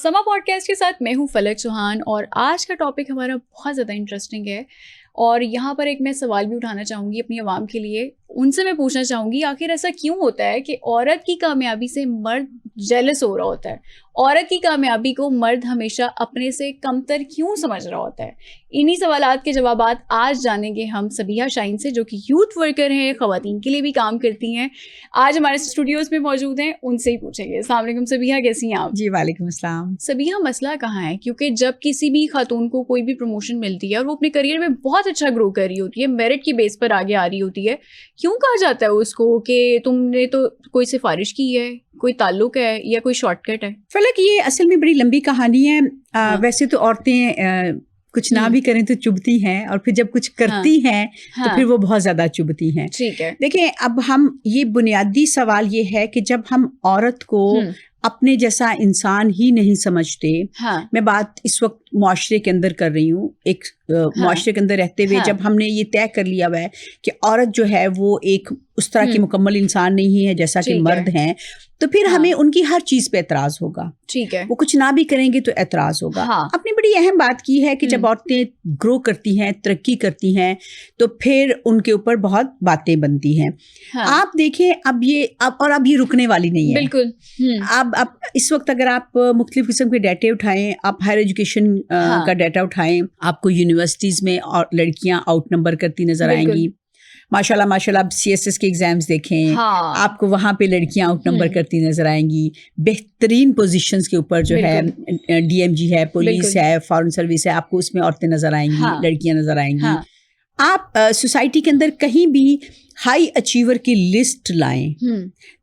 समा पॉडकास्ट के साथ मैं हूँ फलक चौहान और आज का टॉपिक हमारा बहुत ज़्यादा इंटरेस्टिंग है और यहाँ पर एक मैं सवाल भी उठाना चाहूँगी अपनी आवाम के लिए। उनसे मैं पूछना चाहूँगी आखिर ऐसा क्यों होता है कि औरत की कामयाबी से मर्द जेलस हो रहा होता है, औरत की कामयाबी को मर्द हमेशा अपने से कमतर क्यों समझ रहा होता है। इन्हीं सवालात के जवाबात आज जानेंगे हम सबिहा शाहीन से, जो कि यूथ वर्कर हैं, ख़वातीन के लिए भी काम करती हैं। आज हमारे स्टूडियोज़ में मौजूद हैं, उनसे ही पूछेंगे। अस्सलाम वालेकुम सबिहा, कैसी हैं आप? जी वालेकुम अस्सलाम। सबिहा, मसला कहाँ है? क्योंकि जब किसी भी खातून को कोई भी प्रमोशन मिलती है और वो अपने करियर में बहुत अच्छा ग्रो कर रही होती है, मेरिट की बेस पर आगे आ रही होती है, क्यों कहा जाता है उसको कि तुमने तो कोई सिफारिश की है, कोई ताल्लुक है या कोई शॉर्टकट है? फलक, ये असल में बड़ी लंबी कहानी है। वैसे तो औरतें कुछ ना भी करें तो चुभती हैं और फिर जब कुछ करती हैं तो फिर वो बहुत ज्यादा चुभती हैं। ठीक है। देखें, अब हम ये बुनियादी सवाल ये है कि जब हम औरत को अपने जैसा इंसान ही नहीं समझते, मैं बात इस वक्त मुआशरे के अंदर कर रही हूँ, एक मुआशरे के अंदर रहते हुए जब हमने ये तय कर लिया हुआ है कि औरत जो है वो एक उस तरह की मुकम्मल इंसान नहीं है जैसा कि मर्द हैं, तो फिर हमें उनकी हर चीज पे एतराज होगा। ठीक है। वो कुछ ना भी करेंगे तो एतराज होगा। आपने बड़ी अहम बात की है कि जब औरतें ग्रो करती हैं, तरक्की करती हैं, तो फिर उनके ऊपर बहुत बातें बनती हैं। आप देखें, अब ये रुकने वाली नहीं है, बिल्कुल। अब इस वक्त अगर आप मुख्तलिफ किस्म के डाटे उठाएं, आप हायर एजुकेशन का डाटा उठाएं, आपको यूनिवर्सिटीज में और लड़कियां आउट नंबर करती नजर आएंगी। माशाल्लाह अब CSS के एग्जाम्स देखें, आपको वहाँ पे लड़कियां आउट नंबर करती नजर आएंगी। बेहतरीन पोजीशंस के ऊपर जो है DMG है, पुलिस है, फॉरेन सर्विस है, आपको उसमें औरतें नजर आएंगी, लड़कियां नजर आएंगी। आप सोसाइटी के अंदर कहीं भी हाई अचीवर की लिस्ट लाएं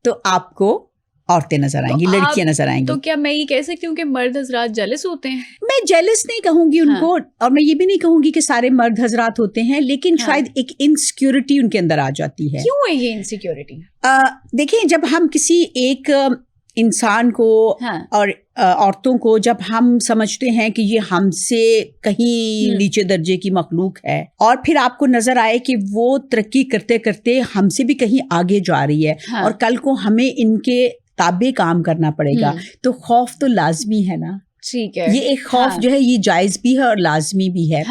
तो आपको औरतें नजर आएंगी, लड़कियां नजर आएंगी। तो क्या मैं ये कह सकती हूँ कि मर्द हजरात जेलस होते हैं? मैं जेलस नहीं कहूंगी उनको, और मैं ये भी नहीं कहूंगी कि सारे मर्द हजरात होते हैं, लेकिन शायद एक इनसिक्योरिटी उनके अंदर आ जाती है। क्यों है ये इनसिक्योरिटी? देखिए, जब हम किसी एक इंसान को और औरतों को जब हम समझते हैं कि ये हमसे कहीं नीचे दर्जे की मखलूक है, और फिर आपको नजर आए कि वो तरक्की करते करते हमसे भी कहीं आगे जा रही है, और कल को हमें इनके ताबे काम करना पड़ेगा, तो खौफ तो लाजमी है ना। ठीक है। ये एक खौफ जो है ये जायज भी है और लाजमी भी है।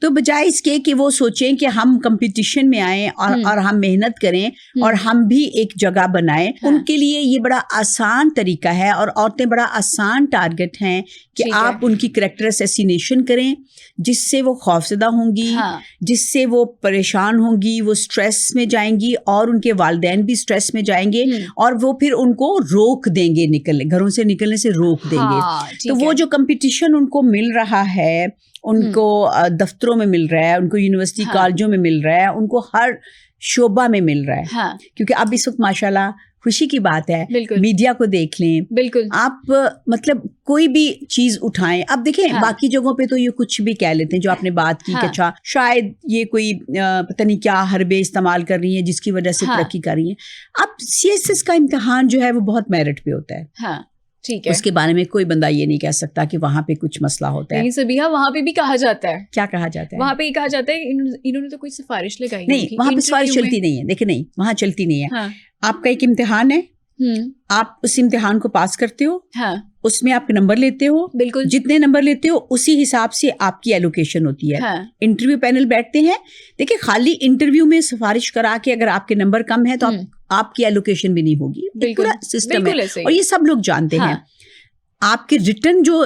तो बजाय इसके कि वो सोचें कि हम कंपटीशन में आए और हम मेहनत करें और हम भी एक जगह बनाएं, उनके लिए ये बड़ा आसान तरीका है, और औरतें बड़ा आसान टारगेट हैं कि आप उनकी कैरेक्टर असैसिनेशन करें, जिससे वो खौफजदा होंगी, जिससे वो परेशान होंगी, वो स्ट्रेस में जाएंगी, और उनके वालिदैन भी स्ट्रेस में जाएंगे, और वो फिर उनको रोक देंगे, घरों से निकलने से रोक देंगे। तो वो जो कंपटीशन उनको मिल रहा है, उनको दफ्तरों में मिल रहा है, उनको यूनिवर्सिटी कॉलेजों में मिल रहा है, उनको हर शोबा में मिल रहा है। क्योंकि अब इस वक्त माशाल्लाह खुशी की बात है, मीडिया को देख लें, बिल्कुल आप मतलब कोई भी चीज उठाएं। अब देखें, बाकी जगहों पे तो ये कुछ भी कह लेते हैं, जो आपने बात की कि अच्छा शायद ये कोई पता नहीं क्या हरबे इस्तेमाल कर रही है जिसकी वजह से तरक्की कर रही है। अब CSS का इम्तिहान जो है वो बहुत मेरिट पे होता है। ठीक है। उसके बारे में कोई बंदा ये नहीं कह सकता कि वहाँ पे कुछ मसला होता है। सबिहा, वहाँ पे भी कहा जाता है। क्या कहा जाता है? वहाँ पे कहा जाता है इन्होंने तो कोई सिफारिश लगाई नहीं, वहाँ पे सिफारिश चलती नहीं है। देखिए, नहीं, वहाँ चलती नहीं है। आपका एक इम्तिहान है, आप उस इम्तिहान को पास करते हो, उसमें आप नंबर लेते हो, बिल्कुल जितने नंबर लेते हो उसी हिसाब से आपकी एलोकेशन होती है। इंटरव्यू पैनल बैठते हैं। देखिए, खाली इंटरव्यू में सिफारिश करा के अगर आपके नंबर कम है तो आपकी एलोकेशन भी नहीं होगी। पूरा सिस्टम है और ये सब लोग जानते हैं। आपके रिटर्न जो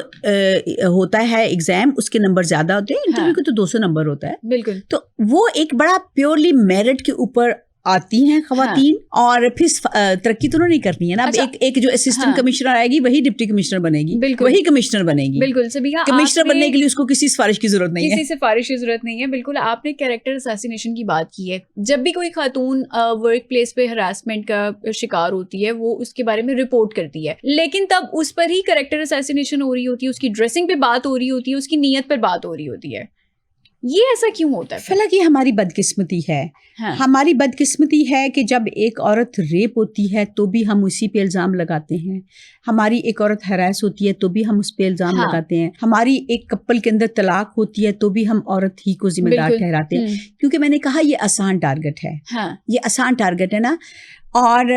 होता है एग्जाम, उसके नंबर ज्यादा होते हैं, इंटरव्यू के तो 200 नंबर होता है। बिल्कुल। तो वो एक बड़ा प्योरली मेरिट के ऊपर आती हैं खवातीन, और फिर तरक्की तो नहीं करनी है ना। अच्छा, एक जो असिस्टेंट कमिश्नर आएगी वही डिप्टी कमिश्नर बनेगी, वही कमिश्नर बनेगी। बिल्कुल सबिहा, कमिश्नर बनने के लिए उसको किसी सिफारिश की जरूरत नहीं है, किसी सिफारिश की जरूरत नहीं है। बिल्कुल, आपने कैरेक्टर असैसिनेशन की बात की है। जब भी कोई खातून वर्क प्लेस पे हरासमेंट का शिकार होती है, वो उसके बारे में रिपोर्ट करती है, लेकिन तब उस पर ही कैरेक्टर असैसिनेशन हो रही होती है, उसकी ड्रेसिंग पे बात हो रही होती है, उसकी नीयत पर बात हो रही होती है। ये ऐसा क्यों होता है? फलक, ये हमारी बदकिस्मती है। हमारी बदकिस्मती है कि जब एक औरत रेप होती है तो भी हम उसी पे इल्ज़ाम लगाते हैं। हमारी एक औरत हरास होती है तो भी हम उस पे इल्ज़ाम लगाते हैं। हमारी एक कपल के अंदर तलाक होती है तो भी हम औरत ही को जिम्मेदार ठहराते हैं, क्योंकि मैंने कहा ये आसान टारगेट है। ये आसान टारगेट है ना। और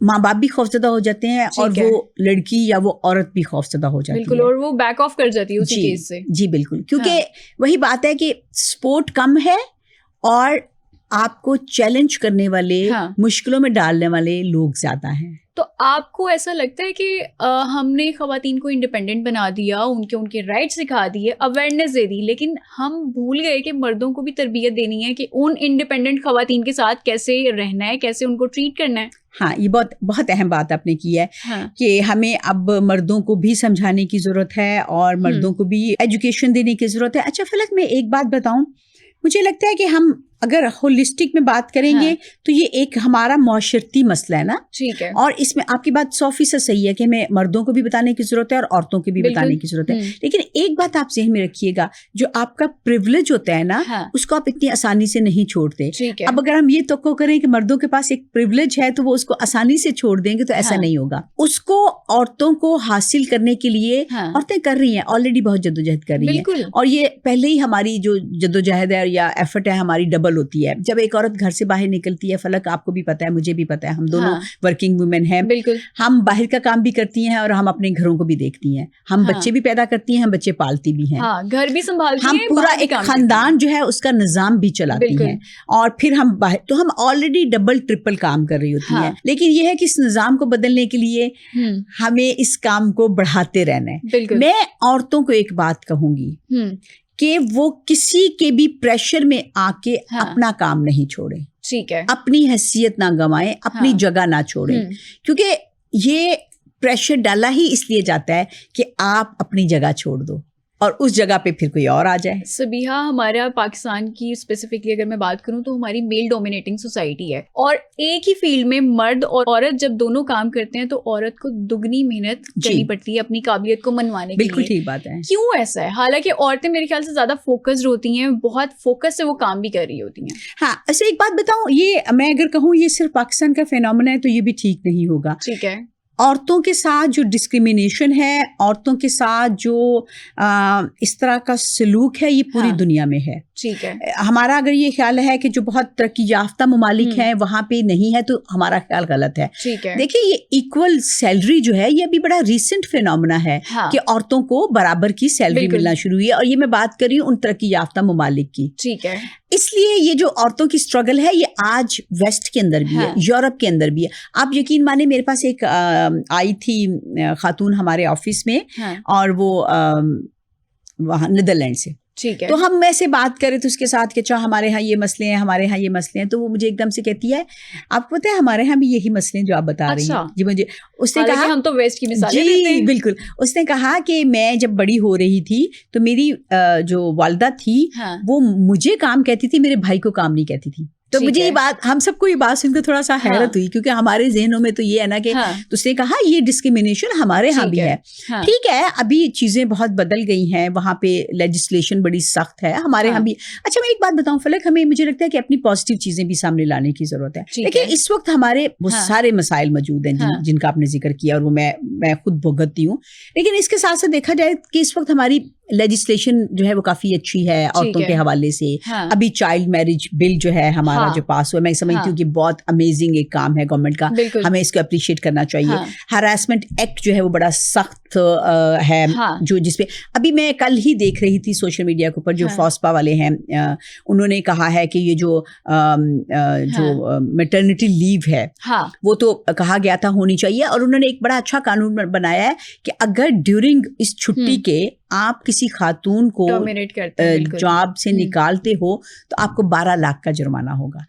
माँ बाप भी खौफजदा हो जाते हैं और वो लड़की या वो औरत भी खौफजदा हो जाती है। बिल्कुल, और वो बैक ऑफ कर जाती है उसी केस से। जी बिल्कुल, क्योंकि वही बात है कि सपोर्ट कम है और आपको चैलेंज करने वाले, मुश्किलों में डालने वाले लोग ज्यादा हैं। तो आपको ऐसा लगता है कि हमने खवातीन को इंडिपेंडेंट बना दिया, उनके राइट्स सिखा दिए, अवेयरनेस दे दी, लेकिन हम भूल गए कि मर्दों को भी तरबियत देनी है कि उन इंडिपेंडेंट खवातीन के साथ कैसे रहना है, कैसे उनको ट्रीट करना है। हाँ, ये बहुत बहुत अहम बात आपने की है कि हमें अब मर्दों को भी समझाने की जरूरत है और मर्दों को भी एजुकेशन देने की जरूरत है। अच्छा फलक, मैं एक बात बताऊं, मुझे लगता है कि हम अगर होलिस्टिक में बात करेंगे तो ये एक हमारा माशरती मसला है ना। ठीक है। और इसमें आपकी बात 100% सही है कि हमें मर्दों को भी बताने की जरूरत है और औरतों को भी बताने की जरूरत है। लेकिन एक बात आप ज़हन में रखिएगा, जो आपका प्रिविलेज होता है ना, उसको आप इतनी आसानी से नहीं छोड़ते। अब अगर हम ये तवक्को करें कि मर्दों के पास एक प्रिविलेज है तो वो उसको आसानी से छोड़ देंगे, तो ऐसा नहीं होगा। उसको औरतों को हासिल करने के लिए औरतें कर रही हैं, ऑलरेडी बहुत जद्दोजहद कर रही हैं, और ये पहले ही हमारी जो जद्दोजहद है या एफर्ट है हमारी डबल होती है। जब एक औरत घर से बाहर निकलती है, फलक आपको भी पता है, मुझे भी पता है, हम दोनों वर्किंग वुमेन हैं। बिल्कुल। हम बाहर का काम भी करती हैं और हम अपने घरों को भी देखती हैं। हम बच्चे भी पैदा करती हैं, हम बच्चे पालती भी हैं, घर भी संभालती हैं, हम पूरा एक खानदान जो है उसका निजाम भी चलाती हैं, और फिर हम बाहर, तो हम ऑलरेडी डबल ट्रिपल काम कर रही होती हैं। लेकिन यह है कि इस निजाम को बदलने के लिए हमें इस काम को बढ़ाते रहना है। मैं औरतों को एक बात कहूंगी कि वो किसी के भी प्रेशर में आके अपना काम नहीं छोड़े। ठीक है। अपनी हैसियत ना गंवाएं, अपनी जगह ना छोड़ें, क्योंकि ये प्रेशर डाला ही इसलिए जाता है कि आप अपनी जगह छोड़ दो और उस जगह पे फिर कोई और आ जाए। सबिहा, हमारा पाकिस्तान की स्पेसिफिकली अगर मैं बात करूं तो हमारी मेल डोमिनेटिंग सोसाइटी है, और एक ही फील्ड में मर्द और औरत जब दोनों काम करते हैं तो औरत को दुगनी मेहनत करनी पड़ती है अपनी काबिलियत को मनवाने के लिए। बिल्कुल ठीक बात है। क्यों ऐसा है? हालांकि औरतें मेरे ख्याल से ज्यादा फोकस्ड होती हैं, बहुत फोकस से वो काम भी कर रही होती हैं। हाँ, ऐसे एक बात बताऊं, ये मैं अगर कहूँ ये सिर्फ पाकिस्तान का फेनोमेना है तो ये भी ठीक नहीं होगा। ठीक है। औरतों के साथ जो डिस्क्रिमिनेशन है, औरतों के साथ जो इस तरह का सलूक है, ये पूरी दुनिया में है। ठीक है। हमारा अगर ये ख्याल है कि जो बहुत तरक्की याफ्ता ममालिक हैं वहां पे नहीं है, तो हमारा ख्याल गलत है। ठीक है। देखिए, ये इक्वल सैलरी जो है, ये अभी बड़ा रिसेंट फिनोमेना है कि औरतों को बराबर की सैलरी मिलना शुरू हुई है, और ये मैं बात कर रही हूँ उन तरक्की याफ्ता ममालिक की। ठीक है। इसलिए ये जो औरतों की स्ट्रगल है, ये आज वेस्ट के अंदर भी है, यूरोप के अंदर भी है। आप यकीन माने, मेरे पास एक आई थी खातून हमारे ऑफिस में, और वो वहाँ नीदरलैंड से। ठीक है। तो हम ऐसे बात करें तो उसके साथ कि अच्छा हमारे यहाँ ये मसले हैं, हमारे यहाँ ये मसले हैं, तो वो मुझे एकदम से कहती है, आपको पता है हमारे यहाँ भी यही मसले हैं जो आप बता रही हैं। जी, मुझे उसने कहा, हम तो वेस्ट की मिसालें देते हैं। बिल्कुल। उसने कहा कि मैं जब बड़ी हो रही थी तो मेरी जो वालिदा थी वो मुझे काम कहती थी, मेरे भाई को काम नहीं कहती थी। तो मुझे ये बात, हम सबको ये बात सुनकर थोड़ा सा हैरत हुई, क्योंकि हमारे ज़हनों में तो ये है ना कि तो उसने कहा ये डिस्क्रिमिनेशन हमारे यहाँ भी है। ठीक है, अभी चीज़ें बहुत बदल गई हैं, वहाँ पे लेजिस्लेशन बड़ी सख्त है, हमारे यहाँ भी। अच्छा, मैं एक बात बताऊँ फलक, हमें मुझे लगता है कि अपनी पॉजिटिव चीज़ें भी सामने लाने की ज़रूरत है। देखिए, इस वक्त हमारे बहुत सारे मसाइल मौजूद हैं जिनका आपने जिक्र किया, और वो मैं खुद भुगतती हूँ। लेकिन इसके साथ साथ देखा जाए कि इस वक्त हमारी लेजिस्लेशन जो है वो काफी अच्छी है औरतों के हवाले से। अभी चाइल्ड मैरिज बिल जो है हमारा जो पास हुआ, मैं समझती हूँ कि बहुत अमेजिंग एक काम है गवर्नमेंट का, हमें इसको अप्रिशिएट करना चाहिए। हरासमेंट एक्ट जो है वो बड़ा सख्त है, जो जिसपे अभी मैं कल ही देख रही थी सोशल मीडिया के ऊपर, जो फॉस्पा वाले हैं उन्होंने कहा है कि ये जो मैटरनिटी लीव है वो तो कहा गया था होनी चाहिए, और उन्होंने एक बड़ा अच्छा कानून बनाया है कि अगर ड्यूरिंग इस छुट्टी के आप किसी खातून को जॉब से निकालते हो तो आपको 12 लाख का जुर्माना होगा।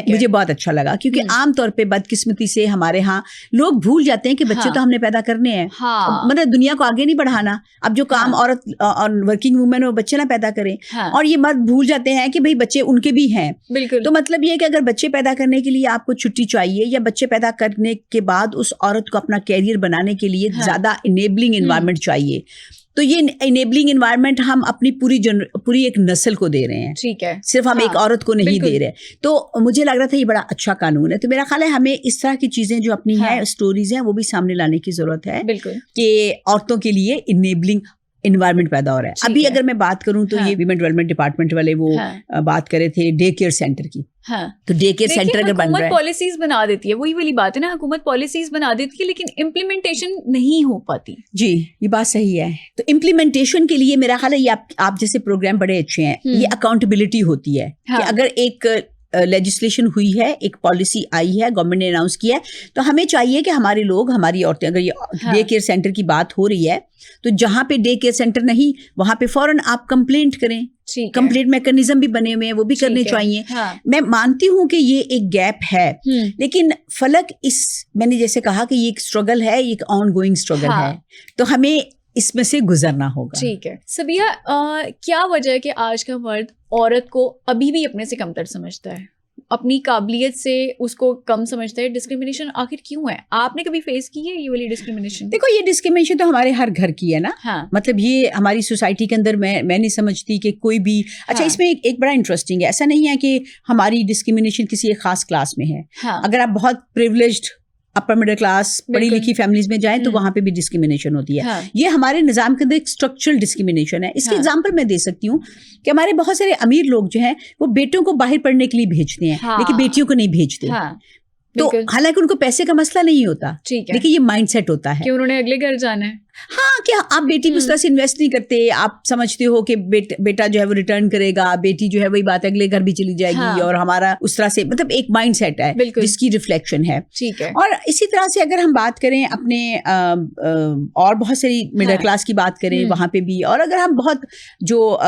मुझे बहुत अच्छा लगा, क्योंकि आमतौर पे बदकिस्मती से हमारे यहाँ लोग भूल जाते हैं कि बच्चे तो हमने पैदा करने हैं, मतलब दुनिया को आगे नहीं बढ़ाना। अब जो काम औरत और वर्किंग वुमेन वो बच्चे ना पैदा करें, और ये मर्द भूल जाते हैं कि भाई बच्चे उनके भी हैं। तो मतलब ये है कि अगर बच्चे पैदा करने के लिए आपको छुट्टी चाहिए, या बच्चे पैदा करने के बाद उस औरत को अपना कैरियर बनाने के लिए ज्यादा इनेबलिंग एनवायरनमेंट चाहिए, तो ये इनेबलिंग एनवायरनमेंट हम अपनी पूरी एक नस्ल को दे रहे हैं। ठीक है, सिर्फ हम एक औरत को नहीं दे रहे। तो मुझे लग रहा था ये बड़ा अच्छा कानून है। तो मेरा ख्याल है हमें इस तरह की चीजें जो अपनी है स्टोरीज हैं वो भी सामने लाने की जरूरत है, कि औरतों के लिए इनेबलिंग इन्वायरमेंट पैदा हो रहा है। अभी अगर मैं बात करूं तो ये विमेन डेवलपमेंट डिपार्टमेंट वाले वो बात कर रहे थे डे केयर सेंटर की। तो डे केयर सेंटर अगर बन रहा है, पॉलिसीज बना देती है, वही वाली बात है ना, हुकूमत पॉलिसीज बना देती है लेकिन इम्प्लीमेंटेशन नहीं हो पाती। जी, ये बात सही है। तो इम्प्लीमेंटेशन के लिए मेरा ख्याल है ये आप जैसे प्रोग्राम बड़े अच्छे हैं, ये अकाउंटेबिलिटी होती है कि अगर एक लेजिस्लेशन हुई है, एक पॉलिसी आई है, गवर्नमेंट ने अनाउंस किया है, तो हमें चाहिए कि हमारे लोग, हमारी औरतें, अगर ये डे केयर सेंटर की बात हो रही है तो जहां पे डे केयर सेंटर नहीं वहां पे फौरन आप कंप्लेंट करें। कंप्लेंट मैकेनिज्म भी बने हुए हैं, वो भी करने चाहिए। मैं मानती हूँ कि ये एक गैप है, लेकिन फलक मैंने जैसे कहा कि ये एक स्ट्रगल है, ये एक ऑन गोइंग स्ट्रगल है, तो हमें इसमें से गुजरना होगा। ठीक है सबिया, क्या वजह है कि आज का मर्द औरत को अभी भी अपने से कमतर समझता है, अपनी काबिलियत से उसको कम समझता है? डिस्क्रिमिनेशन आखिर क्यों है? आपने कभी फेस की है ये वाली डिस्क्रिमिनेशन? देखो, ये डिस्क्रिमिनेशन तो हमारे हर घर की है ना। मतलब ये हमारी सोसाइटी के अंदर मैं नहीं समझती कि कोई भी अच्छा इसमें एक बड़ा इंटरेस्टिंग है, ऐसा नहीं है कि हमारी डिस्क्रिमिनेशन किसी एक खास क्लास में है। अगर आप बहुत प्रिविलेज्ड अपर मिडिल क्लास पढ़ी लिखी फैमिलीज में जाएं तो वहां पे भी डिस्क्रिमिनेशन होती है। ये हमारे निजाम के अंदर एक स्ट्रक्चरल डिस्क्रिमिनेशन है। इसके एग्जांपल मैं दे सकती हूँ कि हमारे बहुत सारे अमीर लोग जो हैं वो बेटों को बाहर पढ़ने के लिए भेजते हैं, लेकिन बेटियों को नहीं भेजते। तो हालांकि उनको पैसे का मसला नहीं होता, लेकिन ये माइंडसेट होता है कि उन्होंने अगले घर जाना है। हाँ, क्या आप बेटी उस तरह से इन्वेस्ट नहीं करते, आप समझते हो कि बेटा जो है वो रिटर्न करेगा, बेटी जो है वही बात है अगले घर भी चली जाएगी। और हमारा उस तरह से मतलब एक माइंडसेट है जिसकी रिफ्लेक्शन है। ठीक है। और इसी तरह से अगर हम बात करें अपने और बहुत सारी मिडिल क्लास की बात करें वहां पे भी, और अगर हम बहुत जो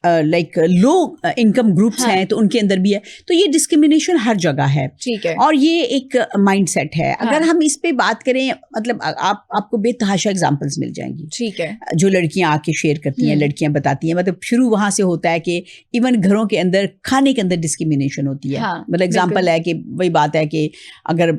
लाइक लो इनकम ग्रुप्स हैं तो उनके अंदर भी है, तो ये डिस्क्रिमिनेशन हर जगह है। ठीक है। और ये एक माइंडसेट है। अगर हम इस पे बात करें, मतलब आपको बेतहाशा एग्जांपल्स मिल जाएंगी। ठीक है। जो लड़कियां आके शेयर करती हैं, लड़कियां बताती हैं, मतलब शुरू वहां से होता है कि इवन घरों के अंदर खाने के अंदर डिस्क्रिमिनेशन होती है। मतलब एग्जाम्पल है कि वही बात है कि अगर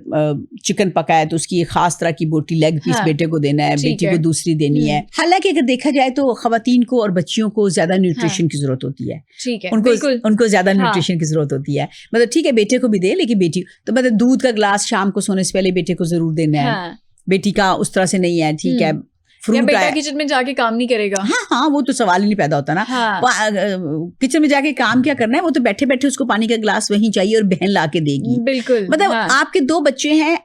चिकन पका है तो उसकी एक खास तरह की बोटी लेग पीस बेटे को देना है, बेटी को दूसरी देनी है। हालांकि अगर देखा जाए तो खवातीन को और बच्चियों को ज्यादा न्यूट्रिशन की जरूरत होती है। ठीक है। उनको ज्यादा न्यूट्रिशन की जरूरत होती है। मतलब ठीक है बेटे को भी दे, लेकिन बेटी तो मतलब दूध का ग्लास शाम को सोने से पहले बेटे को जरूर देना है। बेटी का उस तरह से नहीं है। ठीक है, या बेटा किचन में जाके काम नहीं करेगा। हाँ, वो तो सवाल ही नहीं पैदा होता ना। किचन में जाके काम क्या करना है, वो तो बैठे बैठे उसको पानी का ग्लास वहीं चाहिए और बहन ला के देगी। बिल्कुल। मतलब आपके 2 बच्चे हैं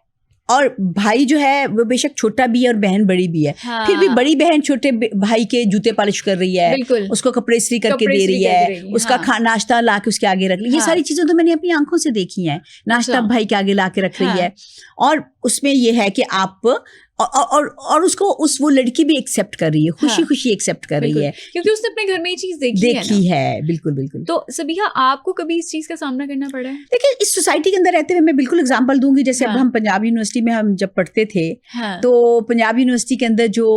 और भाई जो है वो बेशक छोटा भी है और बहन बड़ी भी है। फिर भी बड़ी बहन छोटे भाई के जूते पॉलिश कर रही है, उसको कपड़े इस्त्री करके दे रही है, उसका नाश्ता ला के उसके आगे रख ली। ये सारी चीजें तो मैंने अपनी आंखों से देखी हैं। नाश्ता भाई के आगे ला के रख रही है, और उसमें ये है कि आप और उसको वो लड़की भी एक्सेप्ट कर रही है, खुशी खुशी एक्सेप्ट कर रही है, क्योंकि उसने अपने घर में ये चीज देखी है। बिल्कुल बिल्कुल। तो सबिहा, आपको कभी इस चीज का सामना करना पड़ा है? देखिए, इस सोसाइटी के अंदर रहते हुए मैं बिल्कुल एग्जांपल दूंगी। जैसे अब हम पंजाब यूनिवर्सिटी में हम जब पढ़ते थे, तो पंजाब यूनिवर्सिटी के अंदर जो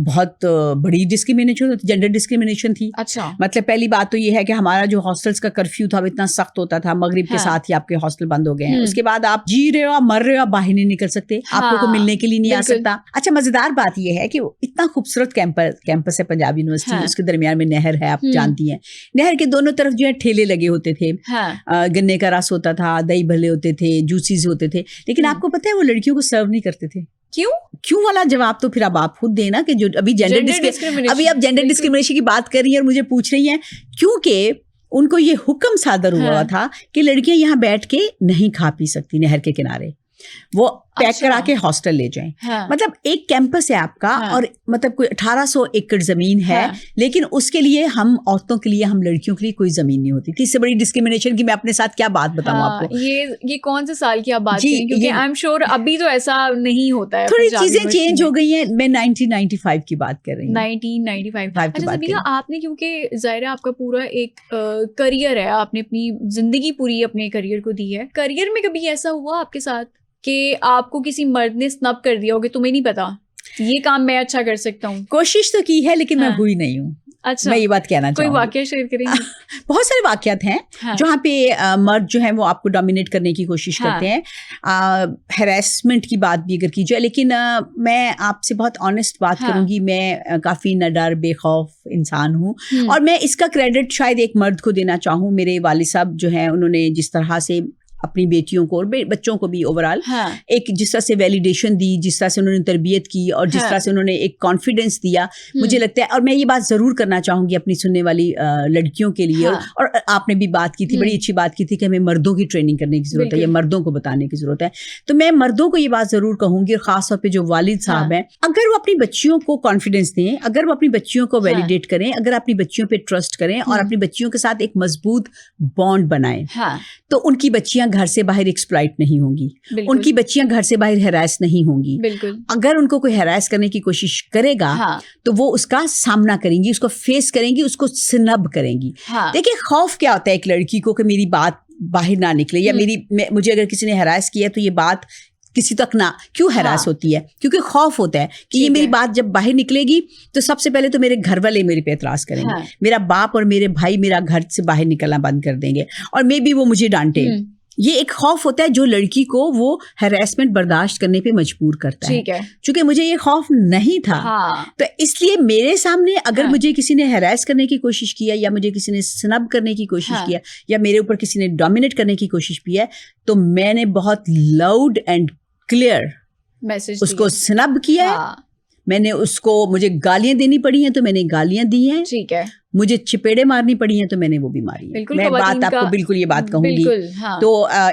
बहुत बड़ी डिस्क्रिमिनेशन, जेंडर डिस्क्रिमिनेशन थी। अच्छा। मतलब पहली बात तो ये है कि हमारा जो हॉस्टल्स का कर्फ्यू था वो इतना सख्त होता था, मगरिब के साथ ही आपके हॉस्टल बंद हो गए हैं। उसके बाद आप जी रहे हो, मर रहे हो, आप बाहर नहीं निकल सकते, आपको कोई मिलने के लिए नहीं आ सकता। अच्छा, मजेदार बात यह है कि इतना खूबसूरत कैंपस है पंजाब यूनिवर्सिटी। उसके दरमियान में नहर है, आप जानती हैं। नहर के दोनों तरफ जो है ठेले लगे होते थे। गन्ने का रस होता था, दही भल्ले होते थे, जूसीज होते थे। लेकिन आपको पता है वो लड़कियों को सर्व नहीं करते थे। क्यों वाला जवाब तो फिर अब आप खुद देना कि जो अभी अभी आप जेंडर डिस्क्रिमिनेशन की बात कर रही है और मुझे पूछ रही हैं, क्योंकि उनको ये हुक्म सादर हुआ था कि लड़कियां यहाँ बैठ के नहीं खा पी सकती नहर के किनारे, वो पैक करा के हॉस्टल ले जाएं। मतलब एक कैंपस है आपका, और मतलब कोई 1800 एकड़ जमीन है, लेकिन उसके लिए हम औरतों के लिए, हम लड़कियों के लिए कोई जमीन नहीं होती थी। इससे बड़ी डिस्क्रिमिनेशन की मैं अपने साथ क्या बात बताऊं आपको। ये कौन से साल की आप बात करें, क्योंकि आई एम श्योर अभी तो ऐसा नहीं होता है। थोड़ी चीजें चेंज हो गई हैं। मैं 1995 की बात कर रही हूँ। 1995 की बात। आपने, क्योंकि जाहिर है आपका पूरा एक करियर है, आपने अपनी जिंदगी पूरी अपने करियर को दी है। करियर में कभी ऐसा हुआ आपके साथ कि आपको किसी मर्द ने स्नब कर दिया हो कि तुम्हें नहीं पता ये काम मैं अच्छा कर सकता हूँ? कोशिश तो की है, लेकिन मैं हुई नहीं हूँ। अच्छा, मैं ये बात कहना कोई वाकया शेयर करेंगे? बहुत सारे वाकयात हैं जहाँ पे मर्द जो है वो आपको डोमिनेट करने की कोशिश करते हैं। हैरेसमेंट की बात भी अगर की जाए, लेकिन मैं आपसे बहुत ऑनेस्ट बात करूंगी, मैं काफ़ी निडर बेखौफ इंसान हूँ, और मैं इसका क्रेडिट शायद एक मर्द को देना चाहूँ। मेरे वालिद साहब जो हैं, उन्होंने जिस तरह से अपनी बेटियों को और बच्चों को भी ओवरऑल एक जिस तरह से वैलिडेशन दी, जिस तरह से उन्होंने तरबियत की और जिस तरह से उन्होंने एक कॉन्फिडेंस दिया, मुझे लगता है। और मैं ये बात जरूर करना चाहूंगी अपनी सुनने वाली लड़कियों के लिए, और आपने भी बात की थी, बड़ी अच्छी बात की थी कि हमें मर्दों की ट्रेनिंग करने की जरूरत है या मर्दों को बताने की जरूरत है। तो मैं मर्दों को ये बात जरूर कहूंगी, और खासतौर पर जो वालिद साहब हैं, अगर वो अपनी बच्चियों को कॉन्फिडेंस दें, अगर वो अपनी बच्चियों को वैलिडेट करें, अगर अपनी बच्चियों पे ट्रस्ट करें और अपनी बच्चियों के साथ एक मजबूत बॉन्ड बनाएं, तो उनकी बच्चियां घर से बाहर एक्सप्लॉइट नहीं होंगी, उनकी बच्चियां घर से बाहर हैरास नहीं होंगी। अगर उनको कोई हैरास करने की कोशिश करेगा तो वो उसका सामना करेंगी, उसको फेस करेंगी, उसको स्नब करेंगी। देखिए खौफ क्या होता है एक लड़की को कि मेरी बात बाहर ना निकले, या मुझे अगर किसी ने हैरास किया तो ये बात किसी तक ना क्यों हैरास होती है, क्योंकि खौफ होता है कि ये मेरी बात जब बाहर निकलेगी तो सबसे पहले तो मेरे घर वाले मेरे पे एतराज करेंगे, मेरा बाप और मेरे भाई मेरा घर से बाहर निकलना बंद कर देंगे, और मे बी वो मुझे डांटे। ये एक खौफ होता है जो लड़की को वो हैरेसमेंट बर्दाश्त करने पे मजबूर करता है। क्योंकि मुझे ये खौफ नहीं था, तो इसलिए मेरे सामने अगर मुझे किसी ने हैरेस करने की कोशिश किया, या मुझे किसी ने स्नब करने की कोशिश किया, या मेरे ऊपर किसी ने डोमिनेट करने की कोशिश की है, तो मैंने बहुत लाउड एंड क्लियर मैसेज उसको स्नब किया है। मैंने उसको, मुझे गालियां देनी पड़ी हैं तो मैंने गालियां दी हैं, ठीक है, मुझे चिपेड़े मारनी पड़ी हैं तो मैंने वो भी मारी है। मैं बात आपको बिल्कुल ये बात कहूंगी। तो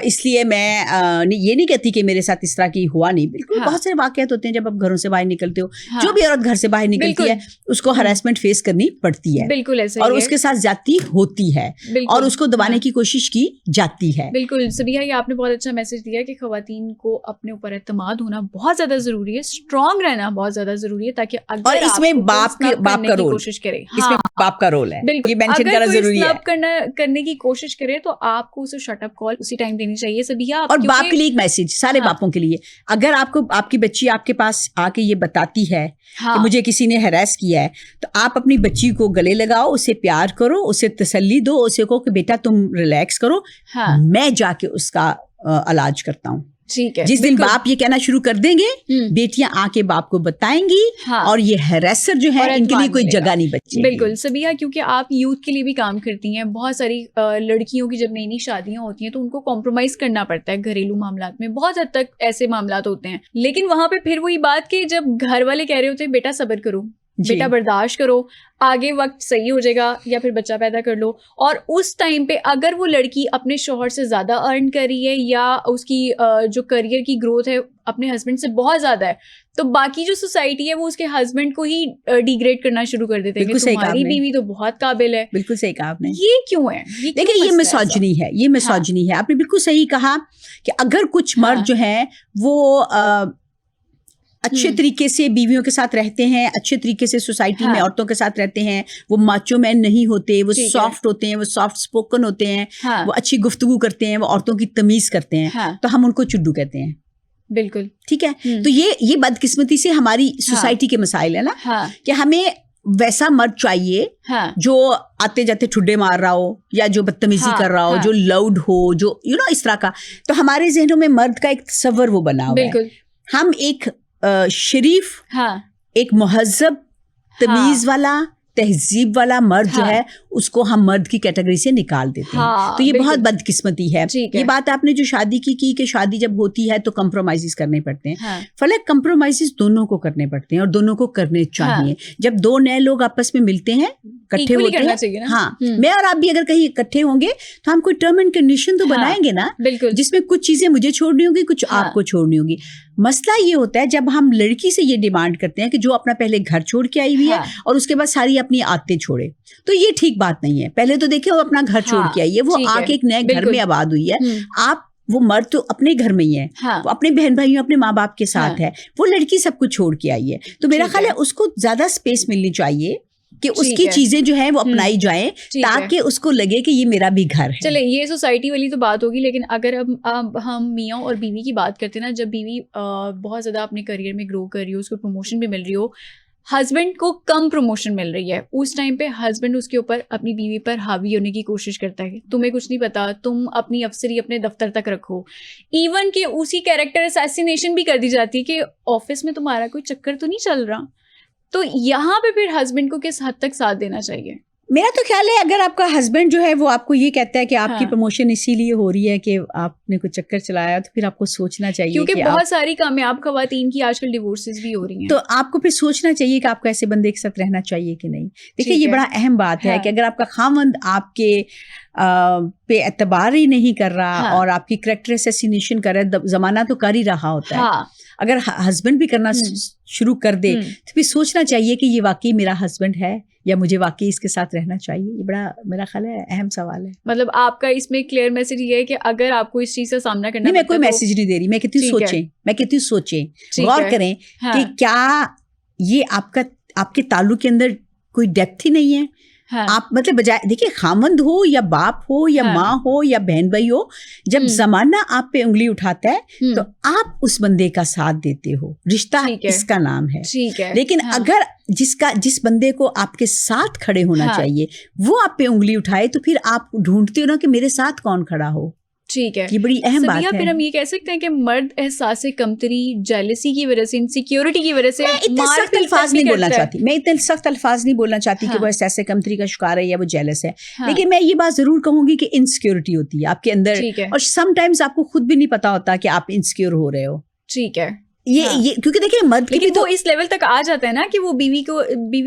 इसलिए मैं ये नहीं कहती कि मेरे साथ इस तरह की हुआ नहीं, बिल्कुल बहुत सारे वाकयात होते हैं जब आप घरों से बाहर निकलते हो, जो भी औरत घर से बाहर निकलती है उसको हरासमेंट फेस करनी पड़ती है, बिल्कुल ऐसे, और उसके साथ ज्यादती होती है और उसको दबाने की कोशिश की जाती है। बिल्कुल सबिहा, ये आपने बहुत अच्छा मैसेज दिया कि खवातीन को अपने ऊपर एतमाद होना बहुत ज्यादा जरूरी है, स्ट्रांग रहना बहुत ज्यादा जरूरी है, ताकि और इसमें बाप का रोल, कोशिश करे, इसमें बाप का रोल है, ये मेंशन करना जरूरी है। करने की कोशिश करे तो आपको उसे शट अप कॉल उसी टाइम देनी चाहिए सबिहा। और बाप के लिए एक मैसेज, सारे बापों के लिए, अगर आपको आपकी बच्ची आपके पास आके ये बताती है कि मुझे किसी ने हैरेस किया है, तो आप अपनी बच्ची को गले लगाओ, उसे प्यार करो, उसे तसल्ली दो, उसे कहो कि बेटा तुम रिलैक्स करो, मैं जाके उसका इलाज करता हूँ। ठीक है, जिस दिन बाप ये कहना शुरू कर देंगे, बेटियां आके बाप को बताएंगी, और ये हैरेसर जो है इनके लिए कोई जगह नहीं बची। बिल्कुल सबिहा, क्योंकि आप यूथ के लिए भी काम करती हैं, बहुत सारी लड़कियों की जब नई नई शादियां होती हैं तो उनको कॉम्प्रोमाइज करना पड़ता है घरेलू मामलात में, बहुत हद तक ऐसे मामलात होते हैं, लेकिन वहां पे फिर वही बात कि जब घर वाले कह रहे होते हैं बेटा सब्र करो, बेटा बर्दाश्त करो, आगे वक्त सही हो जाएगा, या फिर बच्चा पैदा कर लो, और उस टाइम पे अगर वो लड़की अपने शौहर से ज्यादा अर्न कर रही है, या उसकी जो करियर की ग्रोथ है अपने हस्बैंड से बहुत ज्यादा है, तो बाकी जो सोसाइटी है वो उसके हस्बैंड को ही डिग्रेड करना शुरू कर देते हैं कि तुम्हारी बीवी तो बहुत काबिल है। बिल्कुल सही कहा आपने। ये क्यों है? देखिए ये मिसोजिनी है, ये मिसोजिनी है। आपने बिल्कुल सही कहा कि अगर कुछ मर्द जो है वो अच्छे तरीके से बीवियों के साथ रहते हैं, अच्छे तरीके से सोसाइटी में औरतों के साथ रहते हैं, वो माचो मैन नहीं होते, वो सॉफ्ट होते हैं, वो सॉफ्ट स्पोकन होते हैं, वो अच्छी गुफ्तगू करते हैं, वो औरतों की तमीज करते हैं, तो हम उनको चुड्डू कहते हैं। बिल्कुल ठीक है। तो ये बदकिस्मती से हमारी सोसाइटी के मसाइल है ना, कि हमें वैसा मर्द चाहिए जो आते जाते ठुड्डे मार रहा हो, या जो बदतमीजी कर रहा हो, जो लाउड हो, जो इस तरह का। तो हमारे जहनों में मर्द का एक तस्वर वो बना हुआ है। हम एक शरीफ, एक मुहज्जब, तमीज वाला, तहजीब वाला मर्द जो है उसको हम मर्द की कैटेगरी से निकाल देते हैं। तो ये बहुत बदकिस्मती है। ये बात आपने जो शादी की कि शादी जब होती है तो कंप्रोमाइजेस करने पड़ते हैं। फलक कंप्रोमाइजेस दोनों को करने पड़ते हैं और दोनों को करने चाहिए। जब दो नए लोग आपस में मिलते हैं, इकट्ठे होते हैं, मैं और आप भी अगर कहीं इकट्ठे होंगे तो हम कोई टर्म एंड कंडीशन तो बनाएंगे ना, जिसमें कुछ चीजें मुझे छोड़नी होगी, कुछ आपको छोड़नी होगी। मसला ये होता है जब हम लड़की से ये डिमांड करते हैं कि जो अपना पहले घर छोड़ के आई हुई है और उसके बाद सारी अपनी आदतें छोड़े, तो ये ठीक बात नहीं है। पहले तो देखिए वो अपना घर छोड़ के आई है, वो आके एक नए घर में आबाद हुई है। आप वो मर्द तो अपने घर में ही है, वो अपने बहन भाइयों, अपने माँ बाप के साथ है, वो लड़की सब कुछ छोड़ के आई है। तो मेरा ख्याल है उसको ज्यादा स्पेस मिलनी चाहिए कि उसकी चीजें जो है वो अपनाई जाएं, ताकि उसको लगे कि ये मेरा भी घर है। चले, ये सोसाइटी वाली तो बात होगी, लेकिन अगर अब हम मियाँ और बीवी की बात करते हैं ना, जब बीवी बहुत ज्यादा अपने करियर में ग्रो कर रही हो, उसको प्रमोशन भी मिल रही हो, हस्बैंड को कम प्रमोशन मिल रही है, उस टाइम पे हस्बैंड उसके ऊपर, अपनी बीवी पर हावी होने की कोशिश करता है। तुम्हें कुछ नहीं पता, तुम अपनी अफसरी अपने दफ्तर तक रखो। इवन कि उसी कैरेक्टर असैसिनेशन भी कर दी जाती है कि ऑफिस में तुम्हारा कोई चक्कर तो नहीं चल रहा। तो यहाँ पे फिर हस्बैंड को किस हद तक साथ देना चाहिए? मेरा तो ख्याल है अगर आपका हस्बैंड जो है वो आपको ये कहता है कि आपकी हाँ। प्रमोशन इसीलिए हो रही है कि आपने कुछ चक्कर चलाया, तो फिर आपको सोचना चाहिए क्योंकि कि बहुत सारी कामयाब खवातीन की आजकल डिवोर्सेस भी हो रही हैं। तो आपको फिर सोचना चाहिए कि आपको ऐसे बंदे के साथ रहना चाहिए कि नहीं। देखिए ठीक ये है। बड़ा अहम बात है हाँ। कि अगर आपका खामंद आपके पे एतबार ही नहीं कर रहा हाँ। और आपकी कैरेक्टर असैसिनेशन कर रहा है, जमाना तो कर ही रहा होता है। हाँ। अगर हस्बैंड भी करना शुरू कर दे तो फिर सोचना चाहिए कि ये वाकई मेरा हस्बैंड है या मुझे वाकई इसके साथ रहना चाहिए। ये बड़ा मेरा ख्याल है अहम सवाल है। मतलब आपका इसमें क्लियर मैसेज ये है कि अगर आपको इस चीज का सामना करना नहीं, मैं कोई तो मैसेज नहीं दे रही, मैं कहती हूँ सोचें, मैं कहती हूँ सोचें, गौर करें कि क्या ये आपके ताल्लुक के अंदर कोई डेप्थ ही नहीं है। हाँ। आप मतलब बजाय देखिए खामंद हो या बाप हो या माँ हो या बहन भाई हो, जब जमाना आप पे उंगली उठाता है तो आप उस बंदे का साथ देते हो, रिश्ता इसका नाम है। ठीक है। लेकिन अगर जिस बंदे को आपके साथ खड़े होना चाहिए वो आप पे उंगली उठाए तो फिर आप ढूंढते हो ना कि मेरे साथ कौन खड़ा हो। ठीक है, ये बड़ी अहम बात है। फिर हम ये कह सकते हैं कि मर्द एहसास कमतरी, जेलसी की वजह से, इनसिक्योरिटी की वजह से इतने सख्त अल्फाज नहीं बोलना चाहती, मैं इतने सख्त अल्फाज नहीं बोलना चाहती कि वो एहसास कमतरी का शिकार है या वो जेलस है। लेकिन मैं ये बात जरूर कहूंगी कि इनसिक्योरिटी होती है आपके अंदर, और समटाइम्स आपको खुद भी नहीं पता होता कि आप इनसिक्योर हो रहे हो। ठीक है। ये क्योंकि देखिए मर्द लेकिन वो इस लेवल तक आ जाता है ना कि वो बीवी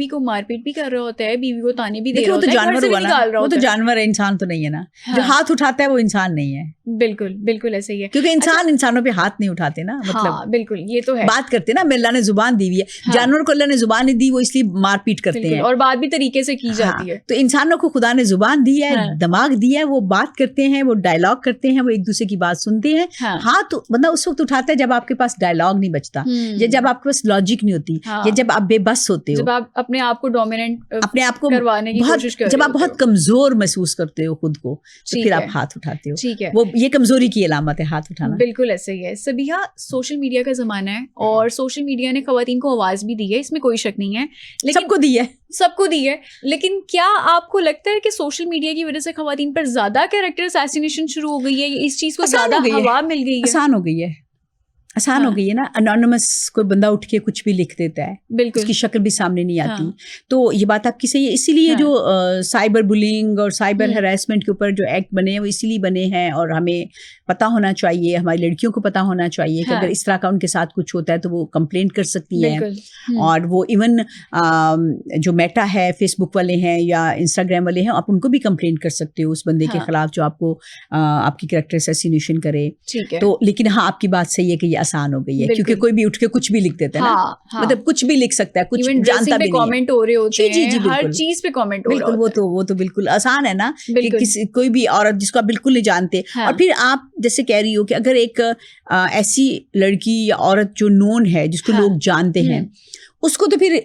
को मारपीट भी कर रहा होता है, बीवी को ताने भी दे रहा होता है, जानवर हुआ ना, वो तो जानवर है, इंसान तो नहीं है ना। जो हाथ उठाता है वो इंसान नहीं है। बिल्कुल बिल्कुल ऐसे ही है, क्योंकि इंसान इंसानों पे हाथ नहीं उठाते ना, मतलब बिल्कुल ये तो है, बात करते ना, अल्लाह ने जुबान दी हुई है। जानवर को अल्लाह ने जुबान नहीं दी, वो इसलिए मारपीट करते हैं और बात भी तरीके से की जाती है। तो इंसानों को खुदा ने जुबान दी है, दिमाग दिया है, वो बात करते हैं, वो डायलॉग करते हैं, वो एक दूसरे की बात सुनते हैं। हाथ मतलब उस वक्त उठाता है जब आपके पास डायलॉग नहीं बचता, जब आपके पास लॉजिक नहीं होती, या जब आप बेबस होते हो, जब आप अपने आप को डोमिनेंट अपने आप को करवाने की कोशिश कर रहे हो, जब आप बहुत कमजोर महसूस करते हो खुद को, तो फिर आप हाथ उठाते हो। ठीक है, वो ये कमजोरी की अलामत है, हाथ उठाना। बिल्कुल ऐसे ही है। सबिहा, सोशल मीडिया का जमाना है और सोशल मीडिया ने खवातीन को आवाज भी दी है, इसमें कोई शक नहीं है, लेकिन सबको दी है। लेकिन क्या आपको लगता है कि सोशल मीडिया की वजह से खवातीन पर ज्यादा कैरेक्टर असैसिनेशन शुरू हो गई है, इस चीज को ज्यादा हवा मिल गई है? आसान हो गई है, आसान हो गई है ना। अनोनिमस कोई बंदा उठ के कुछ भी लिख देता है, बिल्कुल उसकी शक्ल भी सामने नहीं आती। तो ये बात आपकी सही है। इसीलिए जो साइबर बुलिंग और साइबर हरासमेंट के ऊपर जो एक्ट बने हैं वो इसीलिए बने हैं, और हमें पता होना चाहिए, हमारी लड़कियों को पता होना चाहिए कि अगर इस तरह का उनके साथ कुछ होता है तो वो कंप्लेंट कर सकती हैं। और वो इवन जो मेटा है, फेसबुक वाले हैं या इंस्टाग्राम वाले हैं, आप उनको भी कंप्लेंट कर सकते हो उस बंदे के खिलाफ जो आपको आपकी कैरेक्टर असैसिनेशन करे। तो लेकिन हाँ, आपकी बात सही है कि ये आसान हो गई है, क्योंकि कोई भी उठ के कुछ भी लिख देता है ना, मतलब कुछ भी लिख सकता है, कुछ जानता भी नहीं, कमेंट हो रहे होते हैं, हर चीज पे कमेंट हो रहा होता है। वो तो बिल्कुल आसान है ना कि किसी कोई भी औरत जिसको आप बिल्कुल नहीं जानते, और फिर आप जैसे कह रही हो कि अगर एक ऐसी लड़की या औरत जो नोन है, जिसको लोग जानते हैं, उसको तो फिर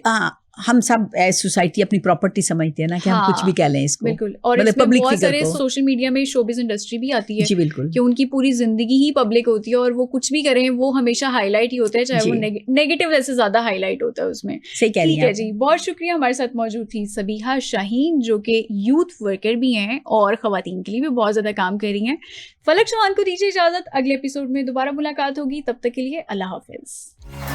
हम सब सोसाइटी अपनी प्रॉपर्टी समझते हैं ना कि हम कुछ भी कह लें इसको। बिल्कुल, और मतलब इसमें बहुत सारे सोशल मीडिया में शोबिज़ इंडस्ट्री भी आती है। जी बिल्कुल, कि उनकी पूरी जिंदगी ही पब्लिक होती है और वो कुछ भी करें वो हमेशा हाईलाइट ही होता है, चाहे वो नेगेटिव जैसे ज्यादा हाईलाइट होता है उसमें। सही कह रही हैं। ठीक है जी, बहुत शुक्रिया। हमारे साथ मौजूद थी सबिहा शाहीन, जो कि यूथ वर्कर भी हैं और खवातीन के लिए भी बहुत ज्यादा काम कर रही हैं। फलक चौहान को दीजिए इजाजत, अगले एपिसोड में दोबारा मुलाकात होगी, तब तक के लिए अल्लाह हाफिज।